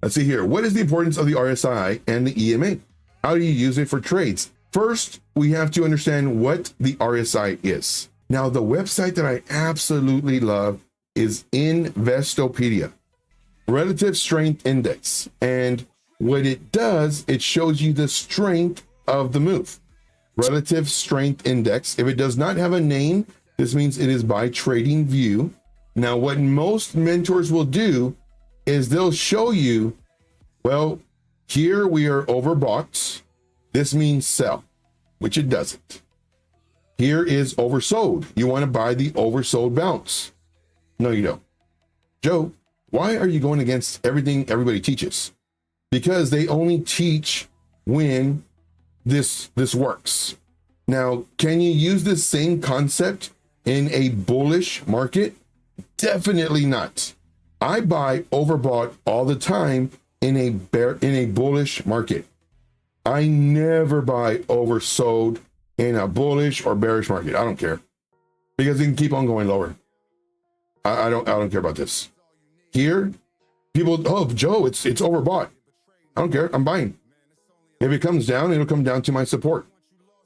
Let's see here. What is the importance of the RSI and the EMA? How do you use it for trades? First, we have to understand what the RSI is. Now, the website that I absolutely love is Investopedia, Relative Strength Index. And what it does, it shows you the strength of the move. Relative Strength Index. If it does not have a name, this means it is by trading view. Now, what most mentors will do is they'll show you, well, here we are overbought. This means sell, which it doesn't. Here is oversold. You want to buy the oversold bounce. No, you don't. Joe, why are you going against everything everybody teaches? Because they only teach when this works. Now, can you use this same concept in a bullish market? Definitely not. I buy overbought all the time in a bullish market. I never buy oversold in a bullish or bearish market. I don't care, because it can keep on going lower. I don't care about this. Here, people, oh, Joe, it's overbought. I don't care. I'm buying. If it comes down, it'll come down to my support.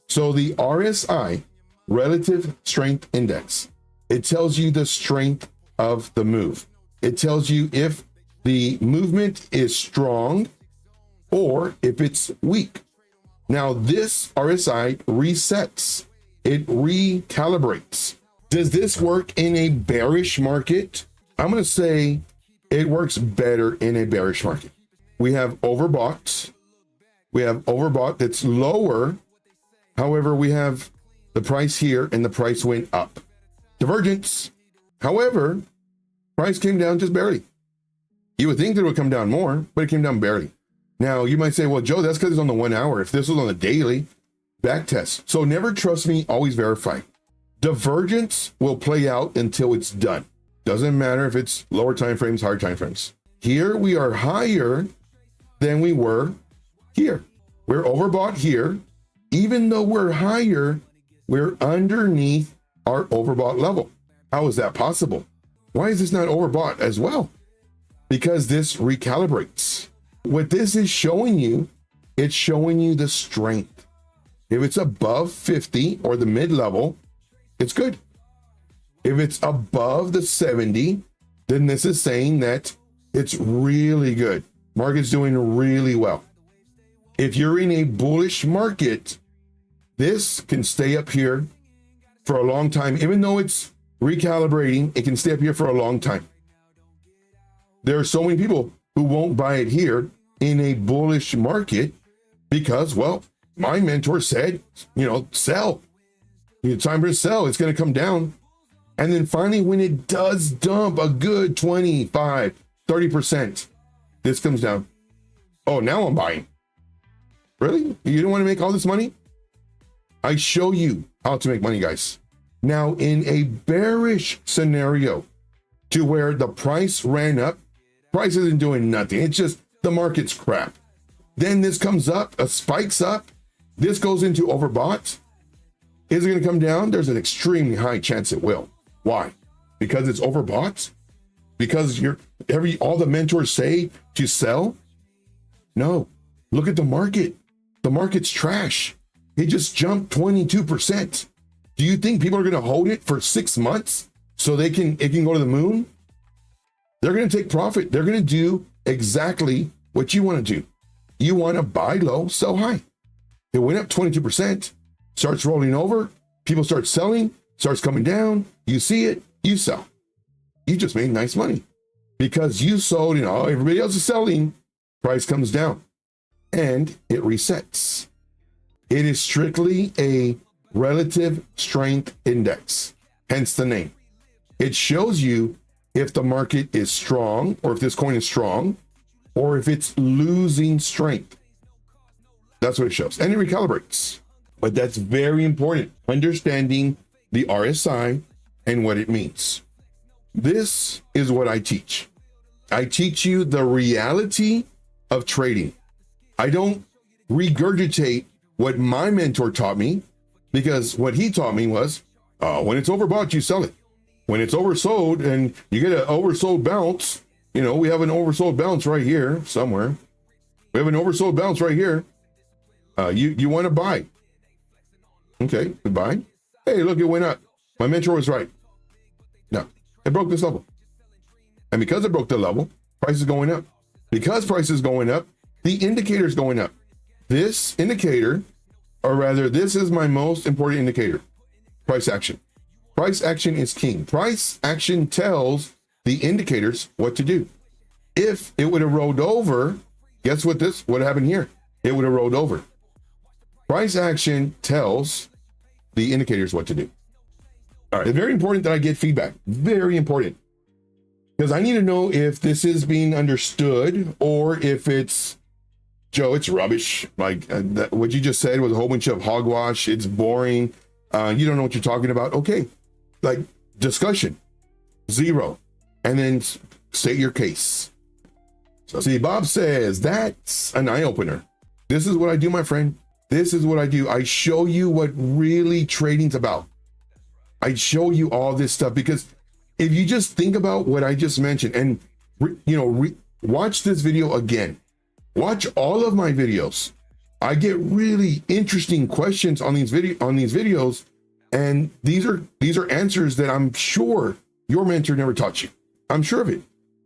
So the RSI, Relative Strength Index, it tells you the strength of the move. It tells you if the movement is strong or if it's weak. Now, this RSI resets. It recalibrates. Does this work in a bearish market? I'm going to say it works better in a bearish market. We have overbought. We have overbought that's lower. However, we have the price here and the price went up. Divergence. However, price came down just barely. You would think that it would come down more, but it came down barely. Now, you might say, well, Joe, that's because it's on the 1 hour. If this was on the daily, back test. So never trust me, always verify. Divergence will play out until it's done. Doesn't matter if it's lower time frames, higher time frames. Here we are higher than we were here. We're overbought here. Even though we're higher, we're underneath our overbought level. How is that possible? Why is this not overbought as well? Because this recalibrates. What this is showing you, it's showing you the strength. If it's above 50 or the mid-level, it's good. If it's above the 70, then this is saying that it's really good. Market's doing really well. If you're in a bullish market, this can stay up here for a long time. Even though it's recalibrating, it can stay up here for a long time. There are so many people who won't buy it here in a bullish market because, well, my mentor said, sell. It's time to sell. It's going to come down. And then finally, when it does dump a good 25, 30%, this comes down. Oh, now I'm buying. Really? You don't want to make all this money? I show you how to make money, guys. Now, in a bearish scenario to where the price ran up, price isn't doing nothing. It's just the market's crap. Then this comes up, spikes up. This goes into overbought. Is it going to come down? There's an extremely high chance it will. Why? Because it's overbought? Because all the mentors say to sell? No. Look at the market. The market's trash. It just jumped 22%. Do you think people are going to hold it for 6 months so it can go to the moon? They're going to take profit. They're going to do exactly what you want to do. You want to buy low, sell high. It went up 22%, starts rolling over. People start selling, starts coming down. You see it, you sell. You just made nice money because you sold, everybody else is selling. Price comes down and it resets. It is strictly a relative strength index, hence the name. It shows you if the market is strong or if this coin is strong or if it's losing strength. That's what it shows. And it recalibrates. But that's very important, understanding the RSI and what it means. This is what I teach. I teach you the reality of trading. I don't regurgitate what my mentor taught me, because what he taught me was, when it's overbought, you sell it. When it's oversold and you get an oversold bounce, You know, we have an oversold bounce right here somewhere. We have an oversold bounce right here. You want to buy. Okay, buy. Hey, look, it went up. My mentor was right. No, it broke this level. And because it broke the level, price is going up. Because price is going up, the indicator is going up. This indicator, or rather, this is my most important indicator, price action. Price action is king. Price action tells the indicators what to do. If it would have rolled over, guess what happened here? It would have rolled over. Price action tells the indicators what to do. All right, it's very important that I get feedback. Very important. Because I need to know if this is being understood or if it's, Joe, it's rubbish. Like what you just said was a whole bunch of hogwash. It's boring. You don't know what you're talking about. Okay, like discussion, 0. And then state your case. So see, Bob says that's an eye opener. This is what I do, my friend. This is what I do. I show you what really trading's about. I show you all this stuff because if you just think about what I just mentioned and, watch this video again, watch all of my videos. I get really interesting questions on these videos. And these are answers that I'm sure your mentor never taught you. I'm sure of it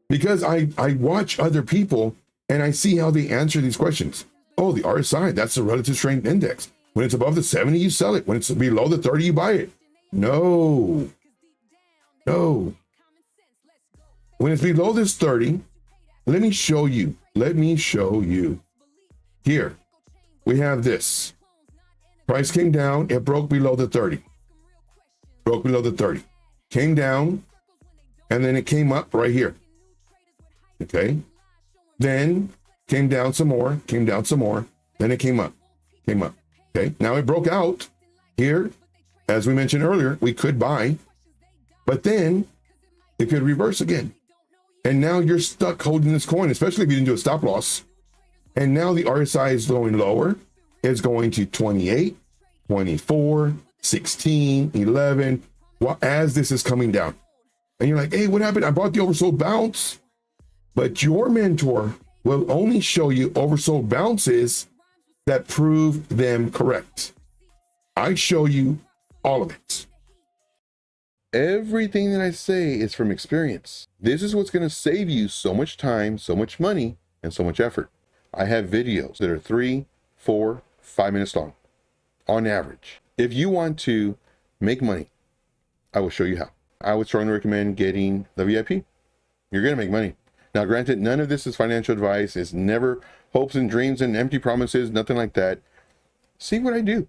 because I watch other people and I see how they answer these questions. Oh, the RSI, that's the relative strength index. When it's above the 70, you sell it. When it's below the 30, you buy it. No. When it's below this 30, let me show you. Here, we have this. Price came down. It broke below the 30. Came down, and then it came up right here. Okay. Then came down some more. Then it came up. Okay. Now it broke out here. As we mentioned earlier, we could buy, but then it could reverse again. And now you're stuck holding this coin, especially if you didn't do a stop loss. And now the RSI is going lower. It's going to 28, 24, 16, 11, as this is coming down. And you're like, hey, what happened? I bought the oversold bounce. But your mentor will only show you oversold bounces that prove them correct. I show you all of it. Everything that I say is from experience. This is what's going to save you so much time, so much money, and so much effort. I have videos that are 3, 4, 5 minutes long on average. If you want to make money, I will show you how. I would strongly recommend getting the VIP. You're going to make money. Now, granted, none of this is financial advice. It's never hopes and dreams and empty promises, nothing like that. See what I do.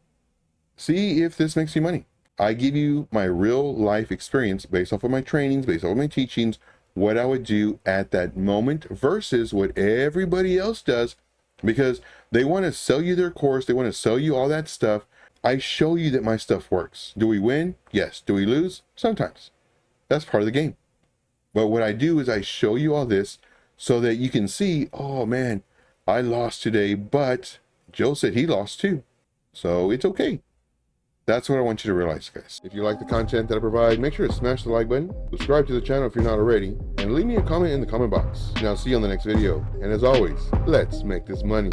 See if this makes you money. I give you my real life experience based off of my trainings, based off of my teachings, what I would do at that moment versus what everybody else does, because they want to sell you their course. They want to sell you all that stuff. I show you that my stuff works. Do we win? Yes. Do we lose? Sometimes. That's part of the game. But what I do is I show you all this so that you can see, oh man, I lost today, but Joe said he lost too. So it's okay. That's what I want you to realize, guys. If you like the content that I provide, make sure to smash the like button, subscribe to the channel if you're not already, and leave me a comment in the comment box. And I'll see you on the next video. And as always, let's make this money.